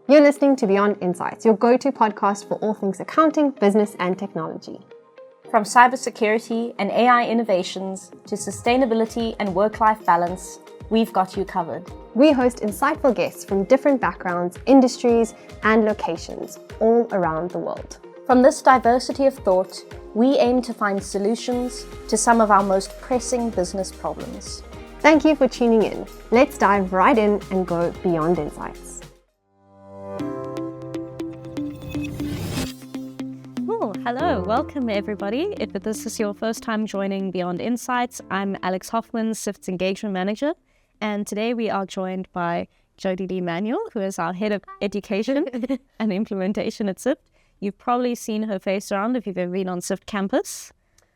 You're listening to Beyond Insights, your go-to podcast for all things accounting, business, and technology. From cybersecurity and AI innovations to sustainability and work-life balance, we've got you covered. We host insightful guests from different backgrounds, industries, and locations all around the world. From this diversity of thought, we aim to find solutions to some of our most pressing business problems. Thank you for tuning in. Let's dive right in and go beyond insights. Hello, welcome everybody. If this is your first time joining Beyond Insights, I'm Alex Hoffman, SIFT's Engagement Manager, and today we are joined by Jody Lee Manuel, who is our Head of Education and Implementation at SIFT. You've probably seen her face around if you've ever been on SIFT campus.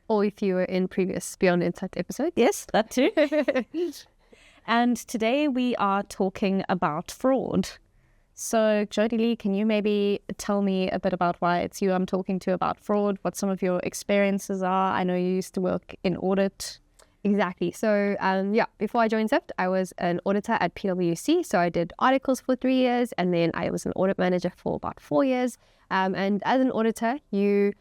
Or if you were in previous Beyond Insights episodes. Yes, that too. And today we are talking about fraud. So, Jody Lee, can you maybe tell me a bit about why it's you I'm talking to about fraud, what some of your experiences are? I know you used to work in audit. Exactly. So, before I joined SIFT, I was an auditor at PwC. So I did articles for 3 years, and then I was an audit manager for about 4 years. And as an auditor, your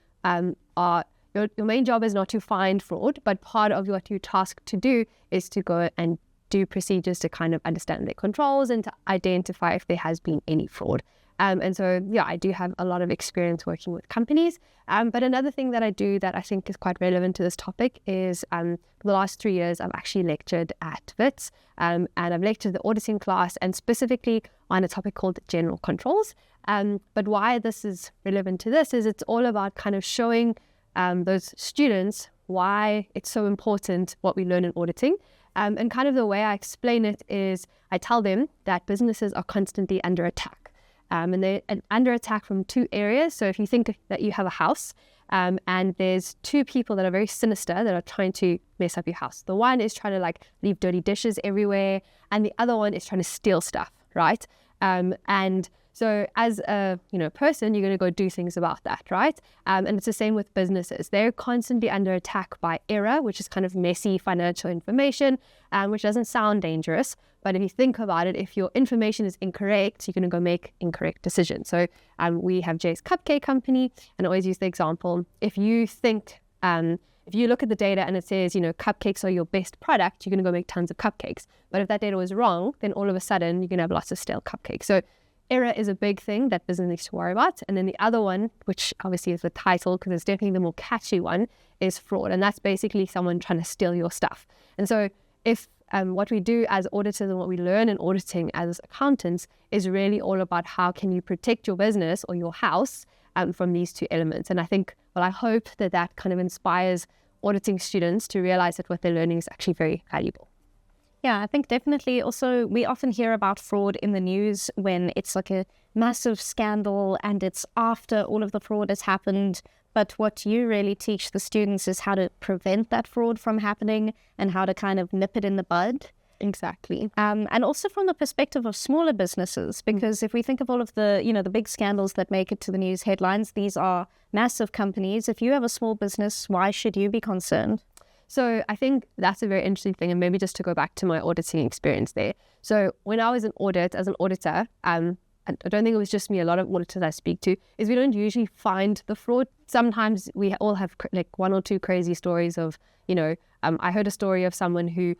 main job is not to find fraud, but part of what you're tasked to do is to go and do procedures to kind of understand their controls and to identify if there has been any fraud. And so, I do have a lot of experience working with companies. But another thing that I do that I think is quite relevant to this topic is for the last 3 years, I've actually lectured at WITS, and I've lectured the auditing class and specifically on a topic called general controls. But why this is relevant to this is it's all about kind of showing those students why it's so important what we learn in auditing. And kind of the way I explain it is I tell them that businesses are constantly under attack. And they're under attack from two areas. So if you think that you have a house and there's two people that are very sinister that are trying to mess up your house. The one is trying to leave dirty dishes everywhere, and the other one is trying to steal stuff, right? And so as a person, you're going to go do things about that, right? And it's the same with businesses. They're constantly under attack by error, which is kind of messy financial information, which doesn't sound dangerous. But if you think about it, if your information is incorrect, you're going to go make incorrect decisions. So we have Jay's Cupcake Company, and I always use the example. If you think, if you look at the data and it says, cupcakes are your best product, you're going to go make tons of cupcakes. But if that data was wrong, then all of a sudden you're going to have lots of stale cupcakes. So error is a big thing that business needs to worry about. And then the other one, which obviously is the title because it's definitely the more catchy one, is fraud. And that's basically someone trying to steal your stuff. And so if what we do as auditors and what we learn in auditing as accountants is really all about how can you protect your business or your house from these two elements. And I hope that kind of inspires auditing students to realize that what they're learning is actually very valuable. Yeah, I think definitely. Also, we often hear about fraud in the news when it's like a massive scandal and it's after all of the fraud has happened. But what you really teach the students is how to prevent that fraud from happening and how to kind of nip it in the bud. Exactly. And also from the perspective of smaller businesses, because if we think of all of the, the big scandals that make it to the news headlines, these are massive companies. If you have a small business, why should you be concerned? So I think that's a very interesting thing, and maybe just to go back to my auditing experience there. So when I was as an auditor, I don't think it was just me, a lot of auditors I speak to, is we don't usually find the fraud. Sometimes we all have one or two crazy stories of, I heard a story of someone who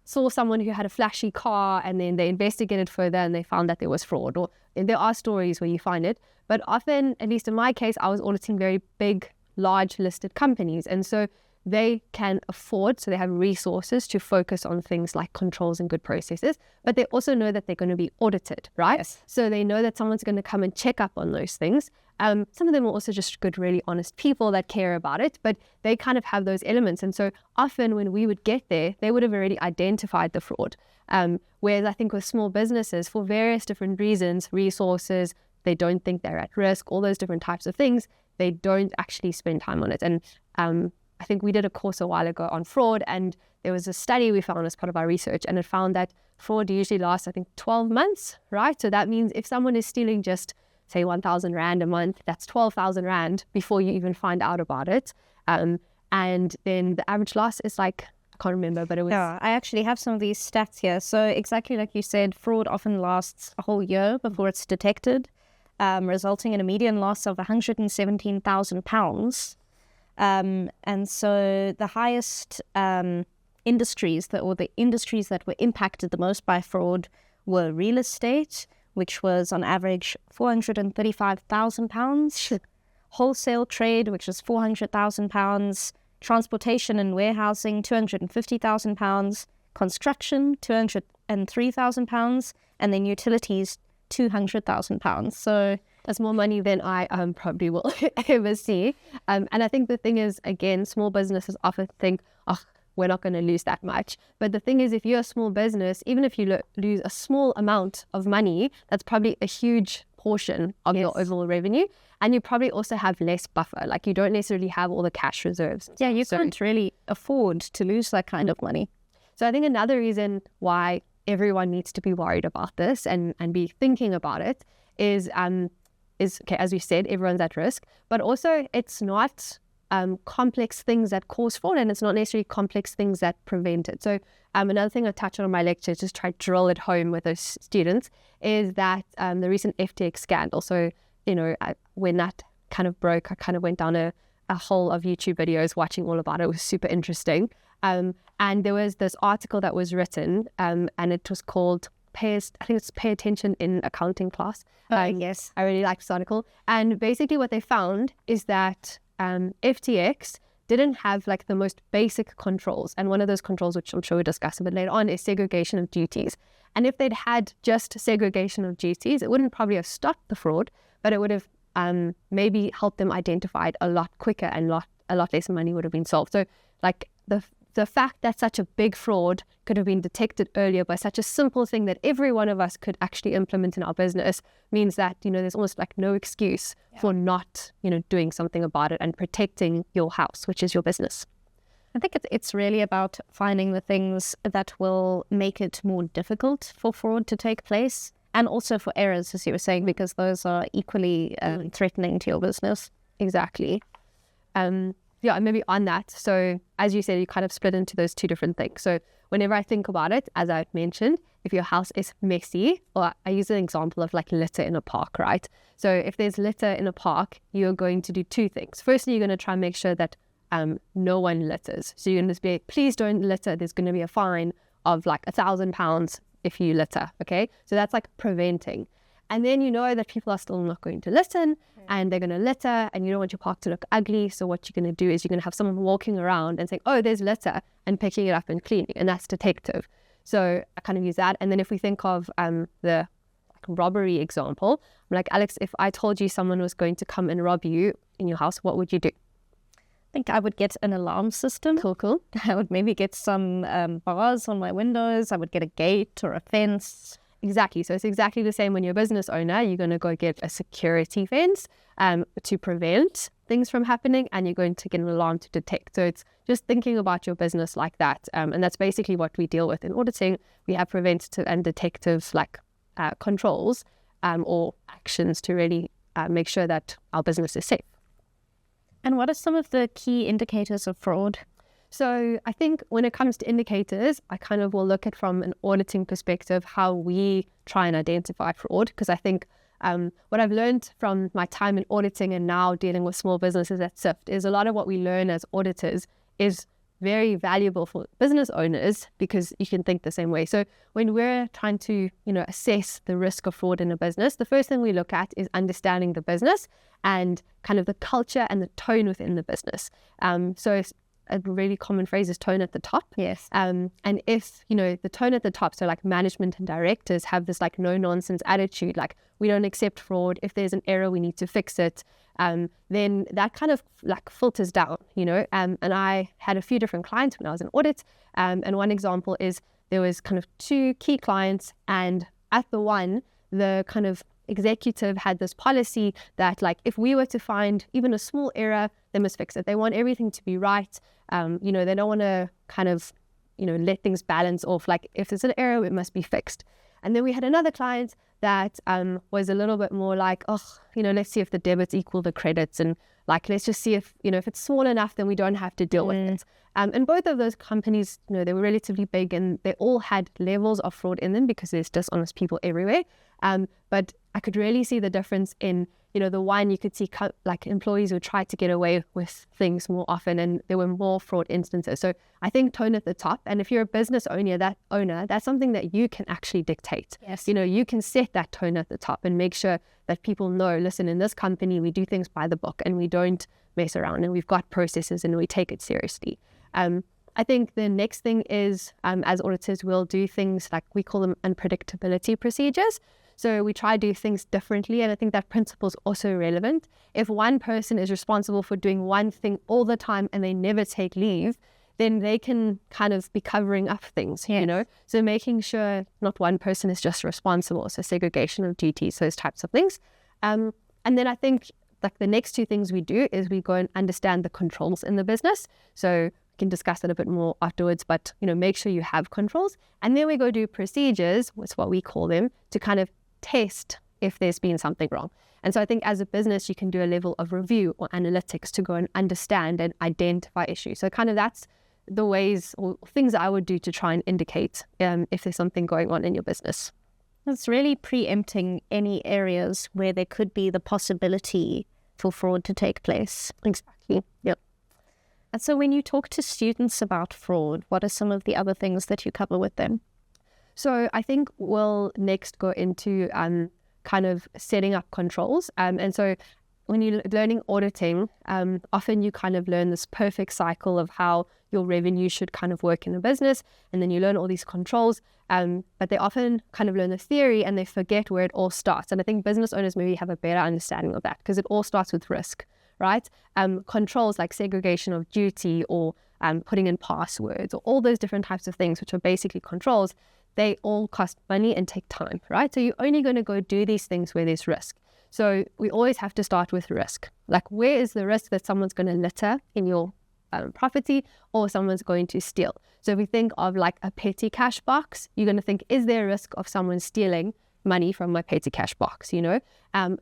saw someone who had a flashy car and then they investigated further and they found that there was fraud. Or there are stories where you find it. But often, at least in my case, I was auditing very big, large listed companies. And so they can afford, so they have resources to focus on things like controls and good processes, but they also know that they're going to be audited, right? Yes. So they know that someone's going to come and check up on those things. Some of them are also just good, really honest people that care about it, but they kind of have those elements. And so often when we would get there, they would have already identified the fraud. Whereas I think with small businesses, for various different reasons, resources, they don't think they're at risk, all those different types of things, they don't actually spend time on it. And I think we did a course a while ago on fraud, and there was a study we found as part of our research, and it found that fraud usually lasts, 12 months, right? So that means if someone is stealing just, say, 1,000 Rand a month, that's 12,000 Rand before you even find out about it. And then the average loss is can't remember, but it was... Yeah, I actually have some of these stats here. So exactly like you said, fraud often lasts a whole year before it's detected, resulting in a median loss of £117,000. And so the highest industries that were impacted the most by fraud were real estate, which was on average £435,000, wholesale trade, which was £400,000, transportation and warehousing, £250,000, construction, £203,000, and then utilities, £200,000. So that's more money than I probably will ever see. And I think the thing is, again, small businesses often think, oh, we're not going to lose that much. But the thing is, if you're a small business, even if you lose a small amount of money, that's probably a huge portion of your overall revenue. And you probably also have less buffer. Like, you don't necessarily have all the cash reserves. Yeah, you can't really afford to lose that kind of money. So I think another reason why everyone needs to be worried about this and be thinking about it is okay, as we said, everyone's at risk, but also it's not complex things that cause fraud, and it's not necessarily complex things that prevent it. So another thing I touched on in my lecture, just try to drill it home with those students, is that the recent FTX scandal. So, when that kind of broke, I kind of went down a whole of YouTube videos watching all about it. It was super interesting. And there was this article that was written, and it was called Pay Attention in Accounting Class. Yes. I really liked this article. And basically what they found is that FTX didn't have like the most basic controls. And one of those controls, which I'm sure we'll discuss a bit later on, is segregation of duties. And if they'd had just segregation of duties, it wouldn't probably have stopped the fraud, but it would have maybe helped them identify it a lot quicker, and a lot less money would have been solved. So like the fact that such a big fraud could have been detected earlier by such a simple thing that every one of us could actually implement in our business means that, there's almost like no excuse for not, doing something about it and protecting your house, which is your business. I think it's really about finding the things that will make it more difficult for fraud to take place, and also for errors, as you were saying, because those are equally threatening to your business. Exactly. Yeah, and maybe on that, so as you said, you kind of split into those two different things. So whenever I think about it, as I've mentioned, if your house is messy, or I use an example of like litter in a park, right? So if there's litter in a park, you're going to do two things. Firstly, you're going to try and make sure that no one litters. So you're going to be, please don't litter. There's going to be a fine of like £1,000 if you litter, okay? So that's like preventing. And then you know that people are still not going to listen, and they're going to litter, and you don't want your park to look ugly. So what you're going to do is you're going to have someone walking around and saying, oh, there's litter, and picking it up and cleaning. And that's detective. So I kind of use that. And then if we think of the robbery example, I'm like, Alex, if I told you someone was going to come and rob you in your house, what would you do? I think I would get an alarm system. Cool. I would maybe get some bars on my windows. I would get a gate or a fence. Exactly. So it's exactly the same when you're a business owner. You're going to go get a security fence to prevent things from happening, and you're going to get an alarm to detect. So it's just thinking about your business like that. And that's basically what we deal with in auditing. We have preventative and detective controls or actions to really make sure that our business is safe. And what are some of the key indicators of fraud? So I think when it comes to indicators, I kind of will look at from an auditing perspective how we try and identify fraud, because I think what I've learned from my time in auditing and now dealing with small businesses at SIFT is a lot of what we learn as auditors is very valuable for business owners, because you can think the same way. So when we're trying to, assess the risk of fraud in a business, the first thing we look at is understanding the business and kind of the culture and the tone within the business. So a really common phrase is tone at the top. Yes. And if, the tone at the top, so like management and directors have this like no nonsense attitude, like we don't accept fraud. If there's an error, we need to fix it. Then that kind of like filters down, and I had a few different clients when I was in audit. And one example is there was kind of two key clients, and at the one, the kind of executive had this policy that like if we were to find even a small error, they must fix it. They want everything to be right. They don't want to kind of, let things balance off. Like if there's an error, it must be fixed. And then we had another client that was a little bit more like, let's see if the debits equal the credits, and Like, let's just see if it's small enough, then we don't have to deal with it. And both of those companies, they were relatively big, and they all had levels of fraud in them because there's dishonest people everywhere. But I could really see the difference in, the one you could see like employees who tried to get away with things more often, and there were more fraud instances. So I think tone at the top. And if you're a business owner, that's something that you can actually dictate. Yes. You can set that tone at the top and make sure that people know, listen, in this company, we do things by the book and we don't mess around, and we've got processes and we take it seriously. I think the next thing is, as auditors, we'll do things like, we call them unpredictability procedures. So we try to do things differently, and I think that principle is also relevant. If one person is responsible for doing one thing all the time and they never take leave, then they can kind of be covering up things, So making sure not one person is just responsible, so segregation of duties, those types of things. And then I think like the next two things we do is we go and understand the controls in the business. So we can discuss that a bit more afterwards, but make sure you have controls. And then we go do procedures, what's what we call them, to kind of test if there's been something wrong. And so I think as a business, you can do a level of review or analytics to go and understand and identify issues. So kind of that's the ways or things I would do to try and indicate if there's something going on in your business. It's really preempting any areas where there could be the possibility for fraud to take place. Exactly. Yep. And so when you talk to students about fraud, what are some of the other things that you cover with them? So I think we'll next go into kind of setting up controls. And so when you're learning auditing, often you kind of learn this perfect cycle of how your revenue should kind of work in a business. And then you learn all these controls, but they often kind of learn the theory and they forget where it all starts. And I think business owners maybe have a better understanding of that because it all starts with risk, right? Controls like segregation of duty or putting in passwords or all those different types of things, which are basically controls, they all cost money and take time, right? So you're only going to go do these things where there's risk. So we always have to start with risk. Like, where is the risk that someone's going to litter in your property or someone's going to steal? So if we think of like a petty cash box, you're going to think, is there a risk of someone stealing money from my petty cash box,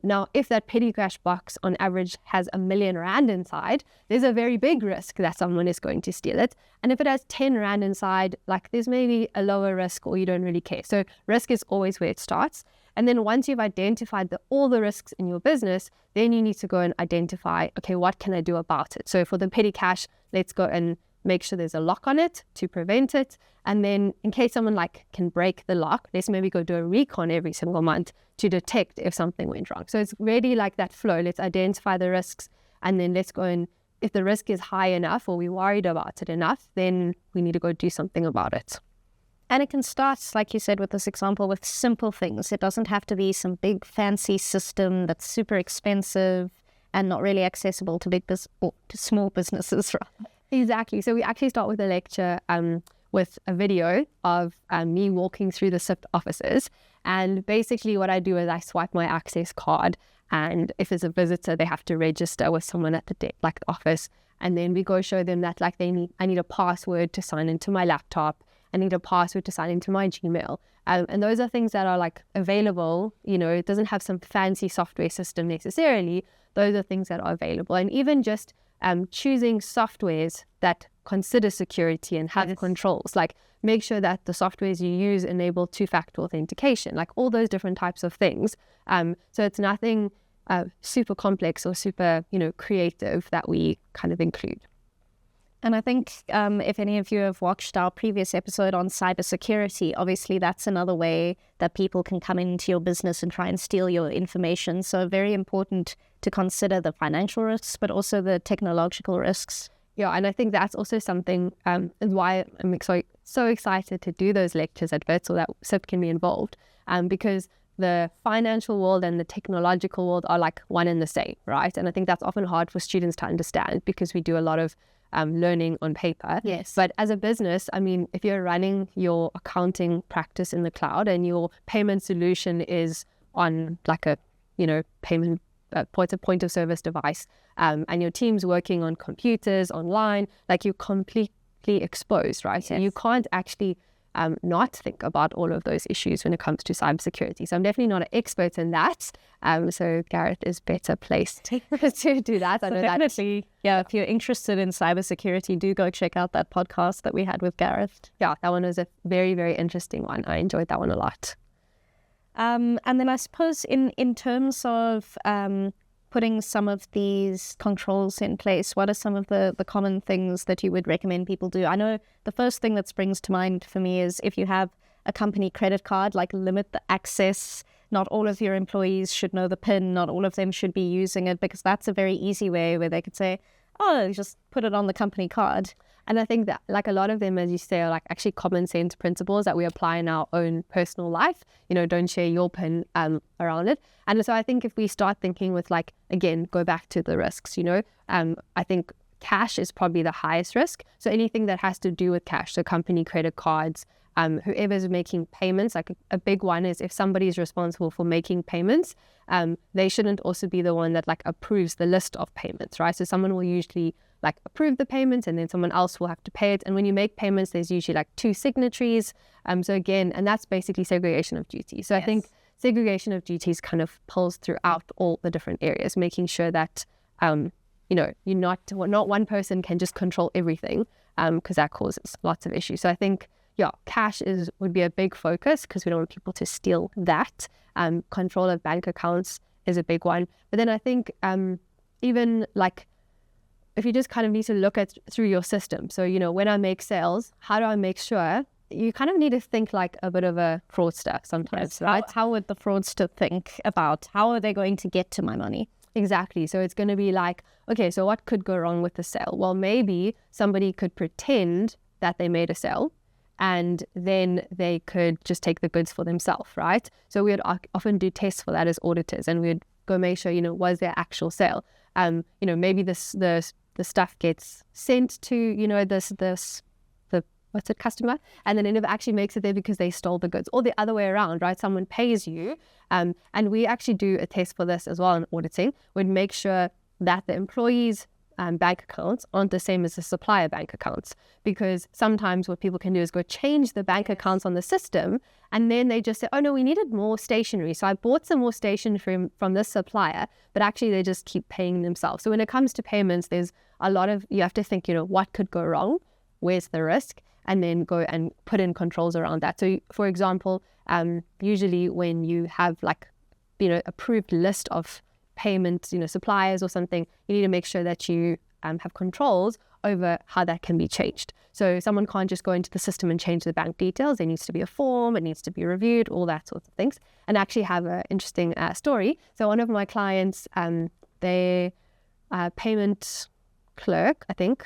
Now, if that petty cash box on average has R1 million inside, there's a very big risk that someone is going to steal it. And if it has 10 Rand inside, like there's maybe a lower risk or you don't really care. So risk is always where it starts. And then once you've identified all the risks in your business, then you need to go and identify, okay, what can I do about it? So for the petty cash, let's go and make sure there's a lock on it to prevent it. And then in case someone can break the lock, let's maybe go do a recon every single month to detect if something went wrong. So it's really like that flow. Let's identify the risks and then let's go and if the risk is high enough or we're worried about it enough, then we need to go do something about it. And it can start, like you said, with this example, with simple things. It doesn't have to be some big fancy system that's super expensive and not really accessible to to small businesses, right? Exactly. So we actually start with a lecture with a video of me walking through the SIFT offices. And basically what I do is I swipe my access card. And if there's a visitor, they have to register with someone at the office. And then we go show them that I need a password to sign into my laptop. I need a password to sign into my Gmail. And those are things that are available. It doesn't have some fancy software system necessarily. Those are things that are available. And even just choosing softwares that consider security and have controls, make sure that the softwares you use enable two-factor authentication, all those different types of things. So it's nothing super complex or super, creative that we kind of include. And I think if any of you have watched our previous episode on cybersecurity, obviously that's another way that people can come into your business and try and steal your information. So very important to consider the financial risks, but also the technological risks. Yeah, and I think that's also something why I'm so excited to do those lectures at Wits, so that SIFT can be involved, because the financial world and the technological world are one and the same, right? And I think that's often hard for students to understand because we do a lot of learning on paper. Yes. But as a business, if you're running your accounting practice in the cloud and your payment solution is on a payment point of service device, and your team's working on computers online, you're completely exposed, right? Yes. So you can't actually not think about all of those issues when it comes to cybersecurity. So I'm definitely not an expert in that. So Gareth is better placed to do that. I know definitely, if you're interested in cybersecurity, do go check out that podcast that we had with Gareth. Yeah, that one was a very, very interesting one. I enjoyed that one a lot. And then I suppose in terms of putting some of these controls in place, what are some of the common things that you would recommend people do? I know the first thing that springs to mind for me is if you have a company credit card, like limit the access. Not all of your employees should know the PIN. Not all of them should be using it, because that's a very easy way where they could say, oh, just put it on the company card. And I think that like a lot of them, as you say, are like actually common sense principles that we apply in our own personal life. Don't share your PIN around it. And so I think if we start thinking with like, again, go back to the risks, I think cash is probably the highest risk. So anything that has to do with cash, so company credit cards, whoever's making payments, like a big one is if somebody is responsible for making payments, they shouldn't also be the one that like approves the list of payments, right? So someone will usually like approve the payments and then someone else will have to pay it. And when you make payments, there's usually like two signatories. So again, and that's basically segregation of duties. So yes. I think segregation of duties kind of pulls throughout all the different areas, making sure that, you're not one person can just control everything, because that causes lots of issues. So I think, cash would be a big focus because we don't want people to steal that. Control of bank accounts is a big one. But then I think even like, if you just kind of need to look at through your system. So, when I make sales, how do I make sure? You kind of need to think like a bit of a fraudster sometimes, right? How would the fraudster think about how are they going to get to my money? Exactly. So it's going to be like, okay, so what could go wrong with the sale? Well, maybe somebody could pretend that they made a sale and then they could just take the goods for themselves, right? So we would often do tests for that as auditors, and we'd go make sure, was there actual sale? Maybe the stuff gets sent to, the customer, and then it never actually makes it there because they stole the goods, or the other way around, right? Someone pays you, and we actually do a test for this as well in auditing. We'd make sure that the employees' bank accounts aren't the same as the supplier bank accounts, because sometimes what people can do is go change the bank accounts on the system, and then they just say, oh no, we needed more stationery, so I bought some more stationery from this supplier, but actually they just keep paying themselves. So when it comes to payments, there's a lot of, you have to think, what could go wrong, where's the risk, and then go and put in controls around that. So for example, usually when you have approved list of payments, suppliers or something, you need to make sure that you have controls over how that can be changed. So someone can't just go into the system and change the bank details. There needs to be a form, it needs to be reviewed, all that sorts of things. And I actually have an interesting story. So one of my clients, their payment clerk, I think,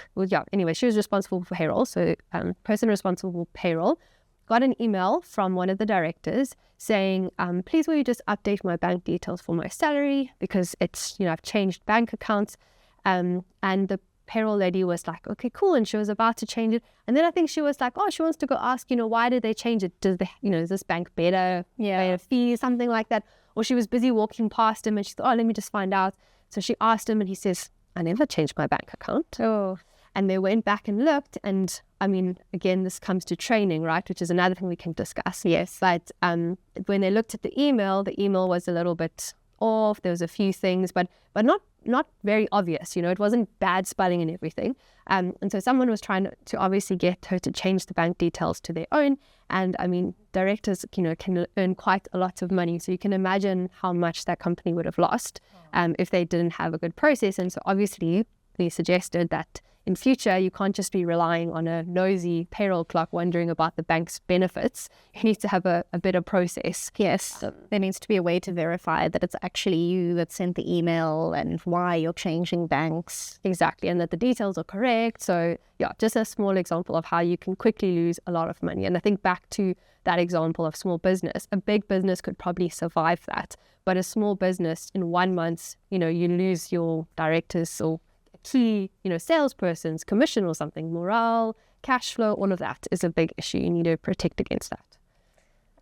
anyway, she was responsible for payroll. So person responsible for payroll got an email from one of the directors saying, please will you just update my bank details for my salary, because it's, I've changed bank accounts. And the payroll lady was like, okay, cool. And she was about to change it. And then I think she was like, oh, she wants to go ask, why did they change it? Does is this bank better? Pay a fee, something like that? Or she was busy walking past him and she thought, oh, let me just find out. So she asked him and he says, I never changed my bank account. Oh. And they went back and looked, and I mean, again, this comes to training, right? Which is another thing we can discuss. Yes. But when they looked at the email was a little bit off. There was a few things, but not very obvious. It wasn't bad spelling and everything. And so someone was trying to obviously get her to change the bank details to their own. And I mean, directors, can earn quite a lot of money. So you can imagine how much that company would have lost if they didn't have a good process. And so obviously they suggested that in future, you can't just be relying on a nosy payroll clerk wondering about the bank's benefits. You need to have a better process. Yes, there needs to be a way to verify that it's actually you that sent the email and why you're changing banks. Exactly, and that the details are correct. So just a small example of how you can quickly lose a lot of money. And I think back to that example of small business, a big business could probably survive that. But a small business, in 1 month, you lose your directors or key, salesperson's commission or something, morale, cash flow, all of that is a big issue. You need to protect against that.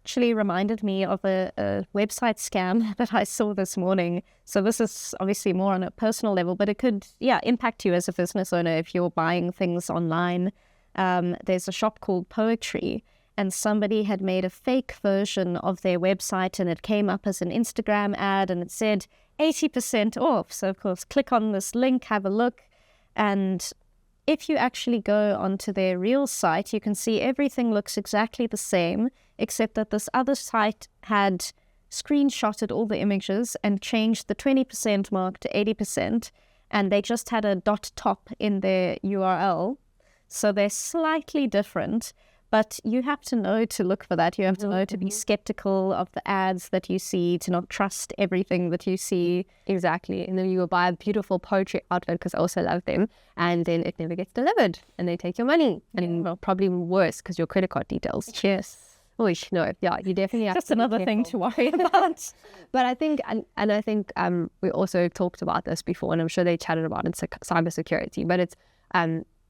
Actually reminded me of a website scam that I saw this morning. So this is obviously more on a personal level, but it could, impact you as a business owner if you're buying things online. There's a shop called Poetry, and somebody had made a fake version of their website, and it came up as an Instagram ad, and it said 80% off. So of course, click on this link, have a look. And if you actually go onto their real site, you can see everything looks exactly the same, except that this other site had screenshotted all the images and changed the 20% mark to 80%, and they just had a .top in their URL. So they're slightly different, but you have to know to look for that. You have to know to be skeptical of the ads that you see, to not trust everything that you see. Exactly. And then you will buy a beautiful poetry outfit, because I also love them, and then it never gets delivered and they take your money. And probably worse, because your credit card details. Yes. Oh, no. Yeah, you definitely have Just to be another thing to worry about. But I think, and I think we also talked about this before, and I'm sure they chatted about it in cybersecurity, but it's,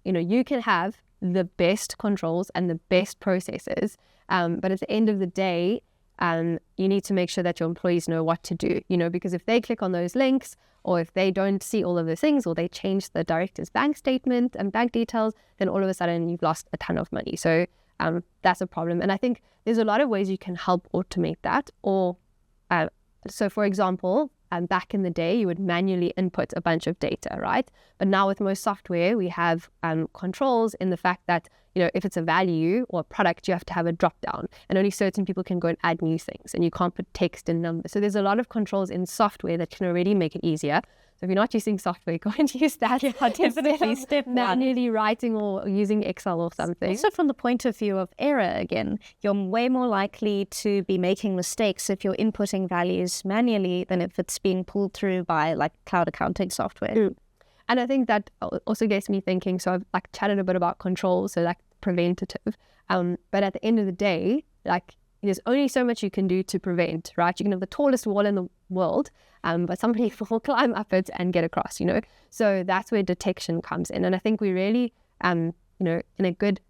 you can have the best controls and the best processes, but at the end of the day, you need to make sure that your employees know what to do, because if they click on those links, or if they don't see all of those things, or they change the director's bank statement and bank details, then all of a sudden you've lost a ton of money. So that's a problem. And I think there's a lot of ways you can help automate that. Or so, for example, back in the day, you would manually input a bunch of data, right? But now with most software, we have controls in the fact that, if it's a value or a product, you have to have a drop down, and only certain people can go and add new things, and you can't put text and numbers. So there's a lot of controls in software that can already make it easier. So if you're not using software, go and use that. Yeah, definitely step manually writing or using Excel or something. Also, from the point of view of error, again, you're way more likely to be making mistakes if you're inputting values manually than if it's being pulled through by like cloud accounting software. And I think that also gets me thinking. So I've chatted a bit about controls, so preventative. But at the end of the day, there's only so much you can do to prevent, right? You can have the tallest wall in the world, but somebody will climb up it and get across, So that's where detection comes in. And I think we really, in a good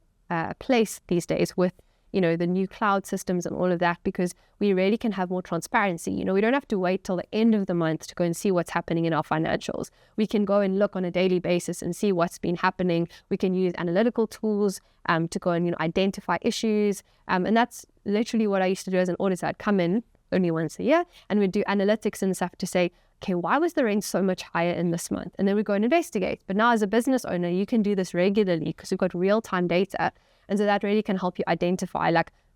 place these days with, the new cloud systems and all of that, because we really can have more transparency. We don't have to wait till the end of the month to go and see what's happening in our financials. We can go and look on a daily basis and see what's been happening. We can use analytical tools to go and, identify issues. And that's literally what I used to do as an auditor. I'd come in only once a year and we'd do analytics and stuff to say, okay, why was the rent so much higher in this month? And then we go and investigate. But now as a business owner, you can do this regularly because we've got real-time data. And so that really can help you identify,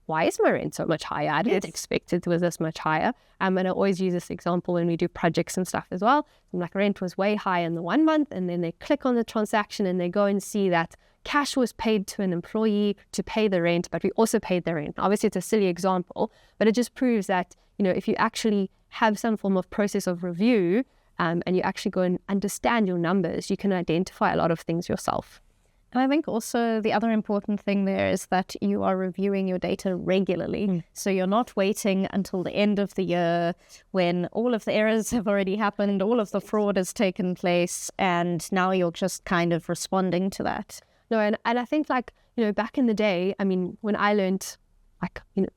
why is my rent so much higher? I didn't expect it was this much higher. And I always use this example when we do projects and stuff as well. I'm rent was way high in the 1 month, and then they click on the transaction and they go and see that cash was paid to an employee to pay the rent, but we also paid the rent. Obviously, it's a silly example, but it just proves that, if you actually have some form of process of review and you actually go and understand your numbers, you can identify a lot of things yourself. And I think also the other important thing there is that you are reviewing your data regularly. So you're not waiting until the end of the year when all of the errors have already happened, all of the fraud has taken place, and now you're just kind of responding to that. No, and I think back in the day, when I learned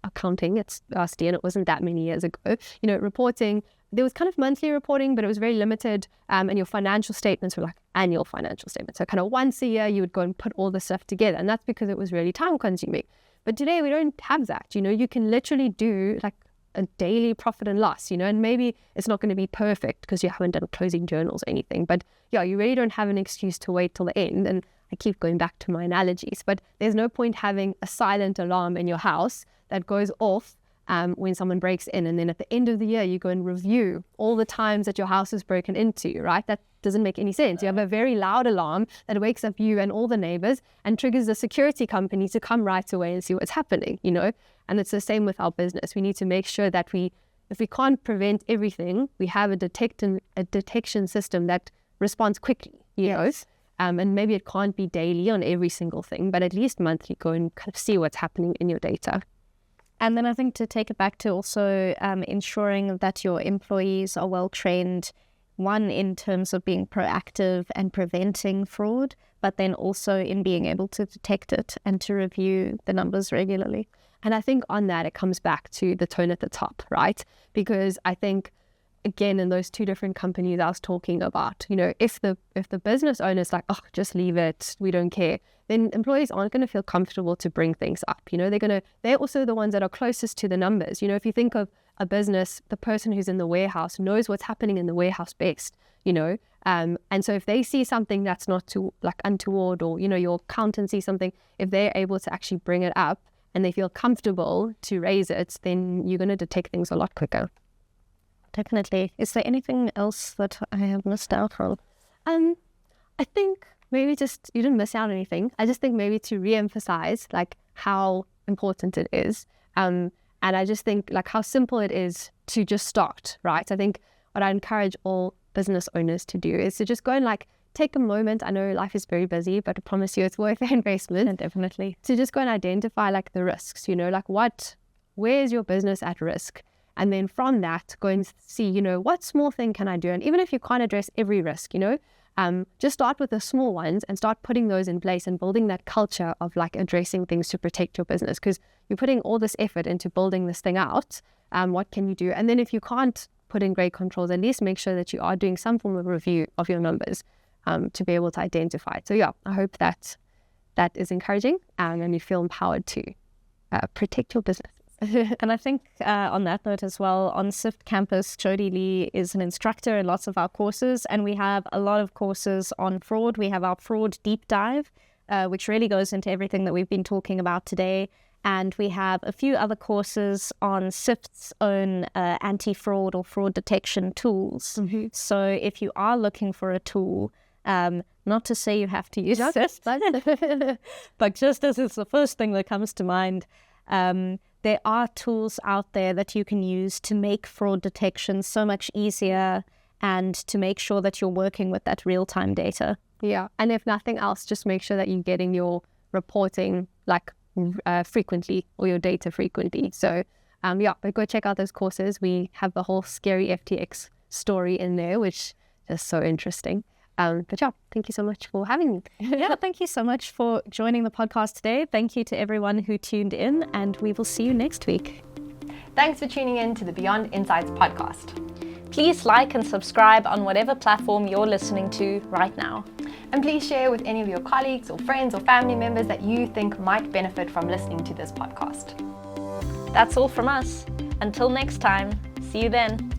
accounting at RSD, and it wasn't that many years ago, reporting, there was kind of monthly reporting, but it was very limited. And your financial statements were annual financial statements. So kind of once a year, you would go and put all the stuff together. And that's because it was really time consuming. But today we don't have that. You can literally do a daily profit and loss, and maybe it's not going to be perfect because you haven't done closing journals or anything. But yeah, you really don't have an excuse to wait till the end. And I keep going back to my analogies, but there's no point having a silent alarm in your house that goes off when someone breaks in, and then at the end of the year you go and review all the times that your house is broken into, right? That doesn't make any sense. You have a very loud alarm that wakes up you and all the neighbors and triggers the security company to come right away and see what's happening, And it's the same with our business. We need to make sure that if we can't prevent everything, we have a detection system that responds quickly, know. And maybe it can't be daily on every single thing, but at least monthly, go and kind of see what's happening in your data. And then I think to take it back to also ensuring that your employees are well trained, one, in terms of being proactive and preventing fraud, but then also in being able to detect it and to review the numbers regularly. And I think on that, it comes back to the tone at the top, right? Because I think again, in those 2 different companies I was talking about, if the business owner is like, oh, just leave it, we don't care, then employees aren't going to feel comfortable to bring things up. They're also the ones that are closest to the numbers. If you think of a business, the person who's in the warehouse knows what's happening in the warehouse best, and so if they see something that's not untoward, or, your accountant sees something, if they're able to actually bring it up and they feel comfortable to raise it, then you're going to detect things a lot quicker. Definitely. Is there anything else that I have missed out on? I think maybe just, you didn't miss out on anything. I just think maybe to re-emphasize how important it is. And I just think how simple it is to just start, right? I think what I encourage all business owners to do is to just go and take a moment. I know life is very busy, but I promise you it's worth the investment. And definitely. To just go and identify the risks, where is your business at risk? And then from that, go and see, what small thing can I do? And even if you can't address every risk, just start with the small ones and start putting those in place and building that culture of addressing things to protect your business, because you're putting all this effort into building this thing out. What can you do? And then if you can't put in great controls, at least make sure that you are doing some form of review of your numbers to be able to identify it. So yeah, I hope that is encouraging and you feel empowered to protect your business. And I think on that note as well, on SIFT campus, Jodie Lee is an instructor in lots of our courses, and we have a lot of courses on fraud. We have our fraud deep dive, which really goes into everything that we've been talking about today. And we have a few other courses on SIFT's own anti-fraud or fraud detection tools. Mm-hmm. So if you are looking for a tool, not to say you have to use SIFT, but just as it's the first thing that comes to mind, there are tools out there that you can use to make fraud detection so much easier and to make sure that you're working with that real-time data. Yeah, and if nothing else, just make sure that you're getting your reporting frequently, or your data frequently. So but go check out those courses. We have the whole scary FTX story in there, which is so interesting. But yeah, thank you so much for having me. Yeah, thank you so much for joining the podcast today. Thank you to everyone who tuned in, and we will see you next week. Thanks for tuning in to the Beyond Insights podcast. Please like and subscribe on whatever platform you're listening to right now. And please share with any of your colleagues or friends or family members that you think might benefit from listening to this podcast. That's all from us. Until next time, see you then.